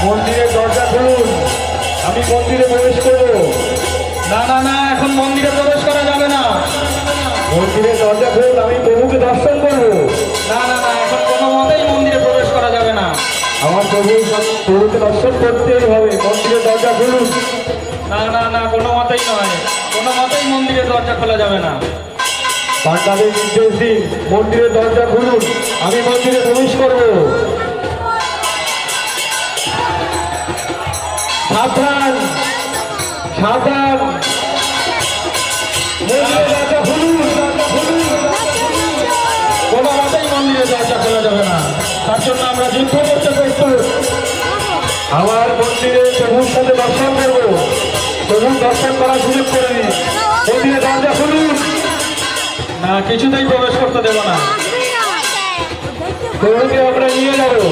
মন্দিরের দরজা খুলুন, আমি মন্দিরে প্রবেশ করব। না না না, এখন মন্দিরে প্রবেশ করা যাবে না। মন্দিরের দরজা খুলুন, আমি প্রভুকে দর্শন করব। না না না, এখন কোনো মতেই মন্দিরে প্রবেশ করা যাবে না। আমার প্রভুকে দর্শন করতেই হবে। মন্দিরের দরজা খুলুন। না না না, কোনো মতেই নয়, কোনো মতেই মন্দিরের দরজা খোলা যাবে না। পাণ্ডাদের নির্দেশ দিন, মন্দিরের দরজা খুলুন, আমি মন্দিরে প্রবেশ করব। সাবধান সাবধান, মন্দিরের দরজা খুলুন, দরজা খুলুন। কোনো মতেই মন্দিরের দরজা খোলা যাবে না, তার জন্য আমরা যুদ্ধ করতে প্রস্তুত। আমার মন্দিরে প্রভুর সাথে দর্শন করবো, প্রভুর দর্শন করার সুযোগ করে দিন। মন্দিরের দরজা খুলুন। না, কিছুতেই প্রবেশ করতে দেব না। প্রভুকে আমরা নিয়ে যাবো।